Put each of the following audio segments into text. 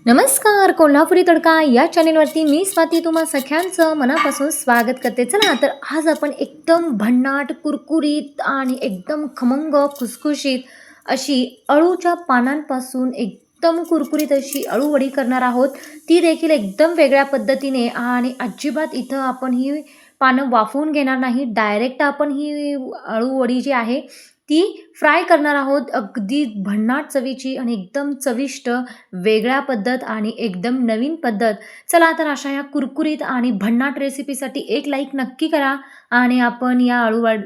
नमस्कार, कोल्हापुरी तडका या चॅनेलवरती मी स्वाती तुम्हा सगळ्यांचं मनापासून स्वागत करते। चला तर आज आपण एकदम भन्नाट, कुरकुरीत आणि एकदम खमंग खुसखुशीत अशी अळूच्या पानांपासून एकदम कुरकुरीत अशी अळूवडी करणार आहोत। ती देखील एकदम वेगळ्या पद्धतीने आणि अजिबात इथं आपण ही पानं वाफवून घेणार नाही, डायरेक्ट आपण ही अळूवडी जी आहे ती फ्राय करणार आहोत। अगदी भन्नाट चवीची आणि एकदम चविष्ट वेगळ्या पद्धत आणि एकदम नवीन पद्धत। चला तर अशा या कुरकुरीत आणि भन्नाट रेसिपीसाठी एक लाईक नक्की करा आणि आपण या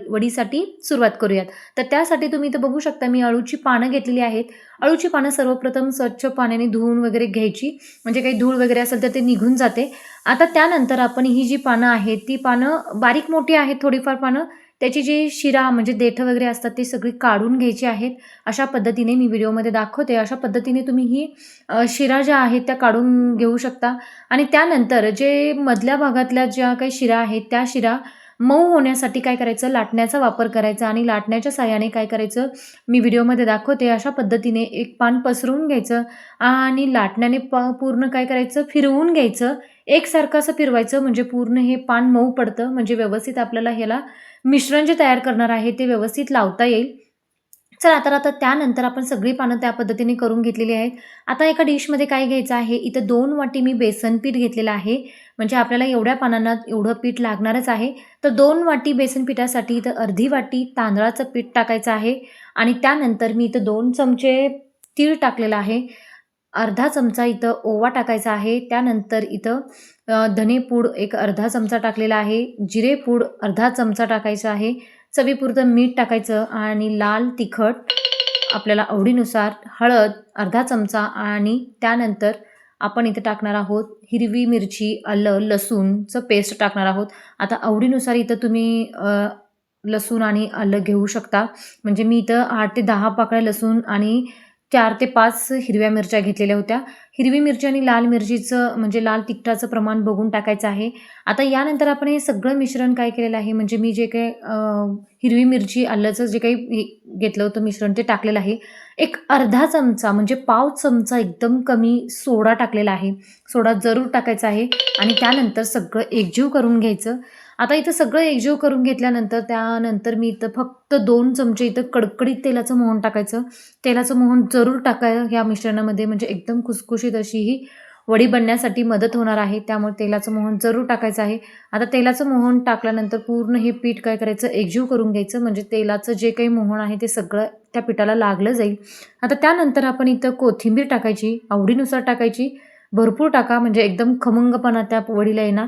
वडीसाठी सुरुवात करूयात। तर त्यासाठी तुम्ही इथं बघू शकता मी अळूची पानं घेतलेली आहेत। अळूची पानं सर्वप्रथम स्वच्छ पाण्याने धुवून वगैरे घ्यायची, म्हणजे काही धूळ वगैरे असेल तर ते निघून जाते। आता त्यानंतर आपण ही जी पानं आहेत ती पानं बारीक मोठी आहेत थोडीफार पानं, त्याची जी शिरा म्हणजे देठं वगैरे असतात ती सगळी काढून घ्यायची आहेत। अशा पद्धतीने मी व्हिडिओमध्ये दाखवते, अशा पद्धतीने तुम्ही ही शिरा ज्या आहेत त्या काढून घेऊ शकता। आणि त्यानंतर जे मधल्या भागातल्या ज्या काही शिरा आहेत त्या शिरा मऊ होण्यासाठी काय करायचं, लाटण्याचा वापर करायचा आणि लाटण्याच्या साहाय्याने काय करायचं मी व्हिडिओमध्ये दाखवते अशा पद्धतीने एक पान पसरवून घ्यायचं आणि लाटण्याने पूर्ण काय करायचं, फिरवून घ्यायचं। एकसारखं असं फिरवायचं म्हणजे पूर्ण हे पान मऊ पडतं, म्हणजे व्यवस्थित आपल्याला ह्याला मिश्रण जे तयार करणार आहे ते व्यवस्थित लावता येईल। चला तर आता त्यानंतर आपण सगळी पानं त्या पद्धतीने करून घेतलेली आहेत। आता एका डिशमध्ये काय घ्यायचं आहे, इथं 2 वाटी मी बेसन पीठ घेतलेलं आहे, म्हणजे आपल्याला एवढ्या पानांना एवढं पीठ लागणारच आहे। तर 2 वाटी बेसन पिठासाठी इथं अर्धी वाटी तांदळाचं पीठ टाकायचं आहे आणि त्यानंतर मी इथं 2 चमचे तीळ टाकलेला आहे, अर्धा चमचा इथं ओवा टाकायचा आहे। त्यानंतर इथं धनेपूड एक अर्धा चमचा टाकलेला आहे, जिरेपूड अर्धा चमचा टाकायचा आहे, चवीपुरतं मीठ टाकायचं आणि लाल तिखट आपल्याला आवडीनुसार, हळद अर्धा चमचा आणि त्यानंतर आपण इथे टाकणार आहोत हिरवी मिरची, आलं, लसूणचं पेस्ट टाकणार आहोत। आता आवडीनुसार इथं तुम्ही लसूण आणि आलं घेऊ शकता, म्हणजे मी इथं 8 ते 10 पाकळ्या लसूण आणि 4 ते 5 हिरव्या मिरच्या घेतलेल्या होत्या। हिरवी मिरची आणि लाल मिरचीचं म्हणजे लाल तिखटाचं प्रमाण बघून टाकायचं आहे। आता यानंतर आपण हे सगळं मिश्रण काय केलेलं आहे, म्हणजे मी जे काही हिरवी मिरची, आल्याचं जे काही घेतलं होतं मिश्रण ते टाकलेलं आहे। एक अर्धा चमचा म्हणजे पाव चमचा एकदम कमी सोडा टाकलेला आहे, सोडा जरूर टाकायचा आहे आणि त्यानंतर सगळं एकजीव करून घ्यायचं। आता इथं सगळं एकजीव करून घेतल्यानंतर त्यानंतर मी इथं फक्त 2 चमचे इथं कडकडीत तेलाचं मोहन टाकायचं। तेलाचं मोहन जरूर टाकायचं ह्या मिश्रणामध्ये, म्हणजे एकदम खुसखुशीत अशी ही वडी बनण्यासाठी मदत होणार आहे, त्यामुळे तेलाचं मोहन जरूर टाकायचं आहे। आता तेलाचं मोहन टाकल्यानंतर पूर्ण हे पीठ काय करायचं, एकजीव करून घ्यायचं, म्हणजे तेलाचं जे काही मोहन आहे ते सगळं त्या पिठाला लागलं जाईल। आता त्यानंतर आपण इथं कोथिंबीर टाकायची, आवडीनुसार टाकायची, भरपूर टाका म्हणजे एकदम खमंगपणा त्या वडीला येणार।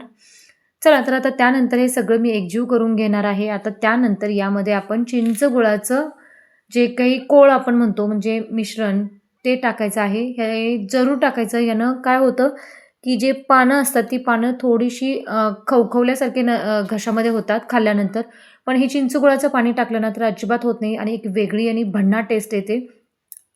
चला तर आता त्यानंतर हे सगळं मी एकजीव करून घेणार आहे। आता त्यानंतर यामध्ये आपण चिंच गुळाचं जे काही कोळ आपण म्हणतो म्हणजे मिश्रण ते टाकायचं आहे, हे जरूर टाकायचं। यानं काय होतं की जे पानं असतात ती पानं थोडीशी खवखवल्यासारखे घशामध्ये होतात खाल्ल्यानंतर, पण हे चिंच गुळाचं पाणी टाकलं ना तर अजिबात होत नाही आणि एक वेगळी आणि भन्नाट टेस्ट येते।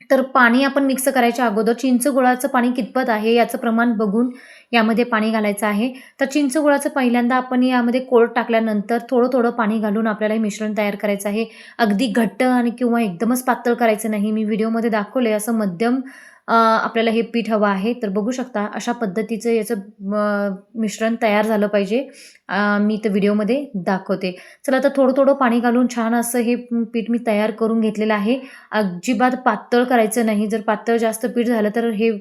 तर पाणी आपण मिक्स करायच्या अगोदर चिंच गुळाचं पाणी कितपत आहे याचं प्रमाण बघून यामध्ये पाणी घालायचं आहे। तर चिंच गुळाचं पहिल्यांदा आपण यामध्ये कोळ टाकल्यानंतर थोडं थोडं पाणी घालून आपल्याला हे मिश्रण तयार करायचं आहे। अगदी घट्ट आणि किंवा एकदमच पातळ करायचं नाही, मी व्हिडिओमध्ये दाखवले असं मध्यम आपल्याला हे पीठ हवं आहे। तर बघू शकता अशा पद्धतीचं याचं मिश्रण तयार झालं पाहिजे, मी इथं व्हिडिओमध्ये दाखवते। चला तर थोडं थोडं पाणी घालून छान असं हे पीठ मी तयार करून घेतलेलं आहे। अजिबात पातळ करायचं नाही, जर पातळ जास्त पीठ झालं तर हे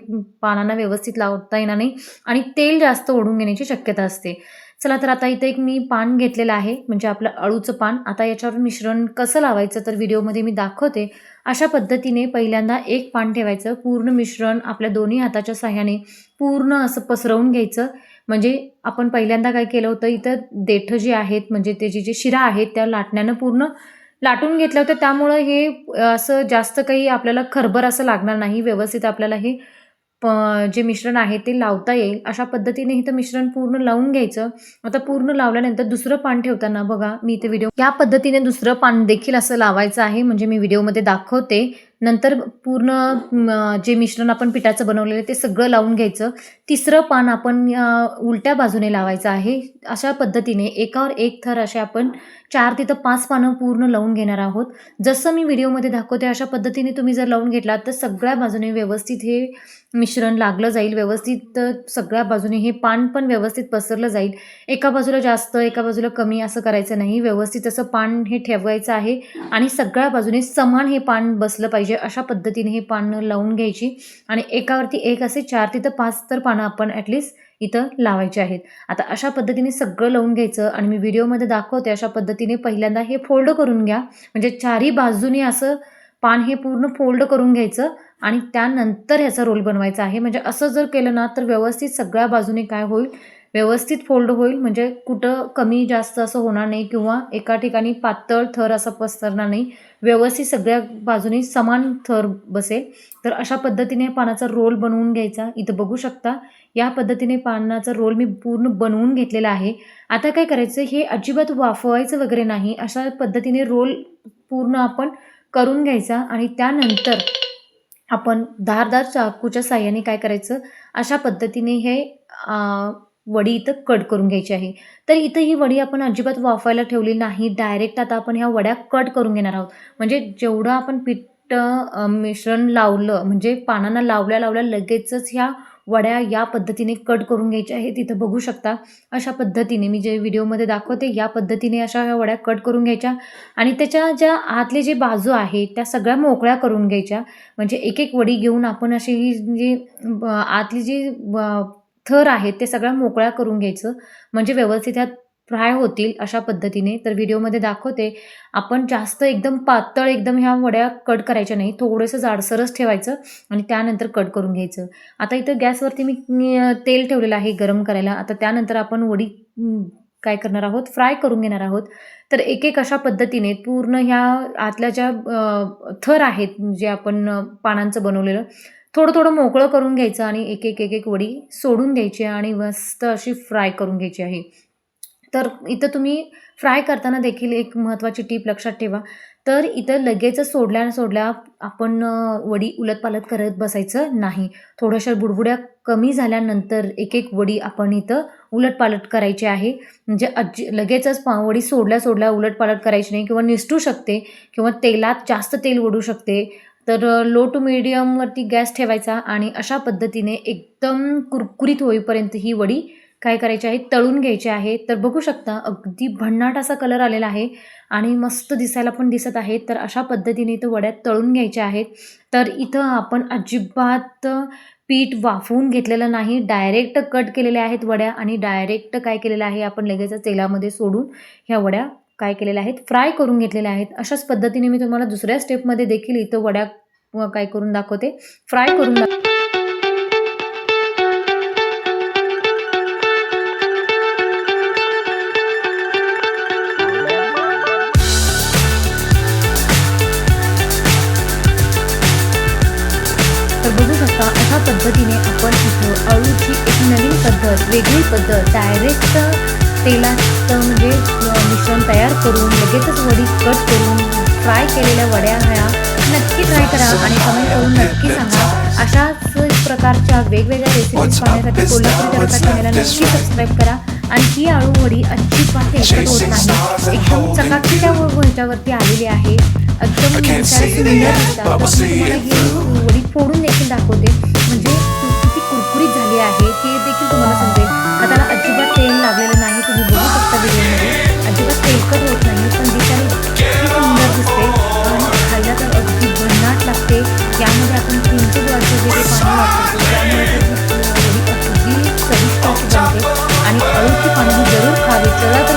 पानांना व्यवस्थित लावता येणार नाही आणि तेल जास्त ओढून घेण्याची शक्यता असते। चला तर आता इथे एक मी पान घेतलेलं आहे, म्हणजे आपलं अळूचं पान। आता याच्यावर मिश्रण कसं लावायचं तर व्हिडिओमध्ये मी दाखवते। अशा पद्धतीने पहिल्यांदा एक पान ठेवायचं, पूर्ण मिश्रण आपल्या दोन्ही हाताच्या साहाय्याने पूर्ण असं पसरवून घ्यायचं। म्हणजे आपण पहिल्यांदा काय केलं होतं, इथं देठं जी आहेत म्हणजे त्याची जी शिरा आहेत त्या लाटण्यानं पूर्ण लाटून घेतलं होतं, त्यामुळं हे असं जास्त काही आपल्याला खरबर असं लागणार नाही, व्यवस्थित आपल्याला हे जे मिश्रण आहे ते लावता येईल। अशा पद्धतीने इथं मिश्रण पूर्ण लावून घ्यायचं। आता पूर्ण लावल्यानंतर दुसरं पान ठेवताना बघा मी इथे व्हिडिओ या पद्धतीने दुसरं पान देखील असं लावायचं आहे, म्हणजे मी व्हिडिओमध्ये दाखवते नंतर पूर्ण जे मिश्रण आपण पिठाचं बनवलेलं आहे ते सगळं लावून घ्यायचं. तिसरं पान आपण उलट्या बाजूने लावायचं आहे. अशा पद्धतीने एकावर एक थर असे आपण 4 तिथं 5 पानं पूर्ण लावून घेणार आहोत. जसं मी व्हिडिओमध्ये दाखवते अशा पद्धतीने तुम्ही जर लावून घेतलात तर सगळ्या बाजूने व्यवस्थित हे मिश्रण लागलं जाईल. व्यवस्थित सगळ्या बाजूने हे पान पण व्यवस्थित पसरलं जाईल. एका बाजूला जास्त, एका बाजूला कमी असं करायचं नाही. व्यवस्थित असं पान हे ठेवायचं आहे आणि सगळ्या बाजूने समान हे पान बसलं पाहिजे. अशा पद्धतीने हे पानं लावून घ्यायची आणि एकावरती एक असे 4 तिथं 5 तर पानं आपण ॲटलीस्ट इथं लावायचे आहेत. आता अशा पद्धतीने सगळं लावून घ्यायचं आणि मी व्हिडिओमध्ये दाखवते अशा पद्धतीने पहिल्यांदा हे फोल्ड करून घ्या. म्हणजे चारही बाजूने असं पान हे पूर्ण फोल्ड करून घ्यायचं आणि त्यानंतर ह्याचा रोल बनवायचा आहे. म्हणजे असं जर केलं ना तर व्यवस्थित सगळ्या बाजूने काय होईल, व्यवस्थित फोल्ड होईल. म्हणजे कुठं कमी जास्त असं होणार नाही किंवा एका ठिकाणी पातळ थर असा पसरणार नाही. व्यवस्थित सगळ्या बाजूने समान थर बसेल. तर अशा पद्धतीने पानाचा रोल बनवून घ्यायचा. इथं बघू शकता या पद्धतीने पानाचा रोल मी पूर्ण बनवून घेतलेला आहे. आता काय करायचं, हे अजिबात वाफवायचं वगैरे नाही. अशा पद्धतीने रोल पूर्ण आपण करून घ्यायचा आणि त्यानंतर आपण धारदार चाकूच्या साहाय्याने काय करायचं, अशा पद्धतीने हे वडी इथं कट करून घ्यायची आहे. तर इथं ही वडी आपण अजिबात वाफायला ठेवली नाही. डायरेक्ट आता आपण ह्या वड्या कट करून घेणार आहोत. म्हणजे जेवढं आपण पीठ मिश्रण लावलं म्हणजे पानांना लावल्या लावल्या लगेचच ह्या वड्या या पद्धतीने कट करून घ्यायच्या आहेत. इथं बघू शकता अशा पद्धतीने मी जे व्हिडिओमध्ये दाखवते या पद्धतीने अशा ह्या वड्या कट करून घ्यायच्या आणि त्याच्या ज्या आतले जे बाजू आहे त्या सगळ्या मोकळ्या करून घ्यायच्या. म्हणजे एक एक वडी घेऊन आपण अशी ही जी आतली जी थर आहेत ते सगळ्या मोकळ्या करून घ्यायचं. म्हणजे व्यवस्थित ह्यात फ्राय होतील अशा पद्धतीने. तर व्हिडिओमध्ये दाखवते आपण जास्त एकदम पातळ एकदम ह्या वड्या कट करायच्या नाही. थोडंसं जाडसरच ठेवायचं आणि त्यानंतर कट करून घ्यायचं. आता इथं गॅसवरती मी तेल ठेवलेलं आहे गरम करायला. आता त्यानंतर आपण वडी काय करणार आहोत, फ्राय करून घेणार आहोत. तर एक एक अशा पद्धतीने पूर्ण ह्या आतल्या ज्या थर आहेत जे आपण पानांचं बनवलेलं थोडं थोडं मोकळं करून घ्यायचं आणि एक एक एक एक वडी सोडून द्यायची आणि मस्त अशी फ्राय करून घ्यायची आहे. तर इथं तुम्ही फ्राय करताना देखील एक महत्त्वाची टीप लक्षात ठेवा. तर इथं लगेचच सोडल्या आपण वडी उलटपालट करत बसायचं नाही. थोड्याशा बुडबुड्या कमी झाल्यानंतर एक एक वडी आपण इथं उलटपालट करायची आहे. म्हणजे लगेचच वडी सोडल्या उलटपालट करायची नाही किंवा निसटू शकते किंवा तेलात जास्त तेल ओढू शकते. तर लो टू मीडियमवरती गॅस ठेवायचा आणि अशा पद्धतीने एकदम कुरकुरीत होईपर्यंत ही वडी काय करायची आहे, तळून घ्यायची आहे. तर बघू शकता अगदी भन्नाट असा कलर आलेला आहे आणि मस्त दिसायला पण दिसत आहे. तर अशा पद्धतीने इथं वड्या तळून घ्यायच्या आहेत. तर इथं आपण अजिबात पीठ वाफवून घेतलेलं नाही. डायरेक्ट कट केलेल्या आहेत वड्या आणि डायरेक्ट काय केलेलं आहे आपण लगेच तेलामध्ये सोडून ह्या वड्या काय केलेल्या आहेत, फ्राय करून घेतलेल्या आहेत. अशाच पद्धतीने मी तुम्हाला दुसऱ्या स्टेपमध्ये देखील इथं वड्या काय करून दाखवते, फ्राय करून तर बघू शकता अशा पद्धतीने आपण इथं अळूची एक नवीन पद्धत, वेगळी पद्धत डायरेक्ट तेलात म्हणजे मिश्रण तयार करून लगेचच वडी कट करून फ्राय केलेल्या वड्या ह्या नक्की ट्राय करा आणि कमेंट करून नक्की सांगा. अशाच प्रकारच्या वेगवेगळ्या रेसिपीज पाहण्यासाठी कोल्हापुरी तडका चॅनलला नक्की सबस्क्राईब करा. आणि ही आळू वडी अजिबात तेलकट होत नाही. एकदम चकाकीच्या ह्याच्यावरती आलेली आहे. एकदम सुंदर दिसतात. तुम्हाला ही वडी फोडून देखील दाखवते म्हणजे किती कुरकुरीत झाली आहे ते देखील तुम्हाला समजेल. हाताला अजिबात तेल लागलेलं नाही. तुम्ही बघू शकता व्हिडिओमध्ये अजिबात तेलकट होत नाही पण दिसायला किती सुंदर दिसते आणि खायला तर अगदी भन्नाट लागते. यामध्ये आपण किंचित वगैरे पाणी वापरतो त्यामुळे वडी अगदी चविष्ट बनते आणि अळूची पाणी जरूर खावी. चला तर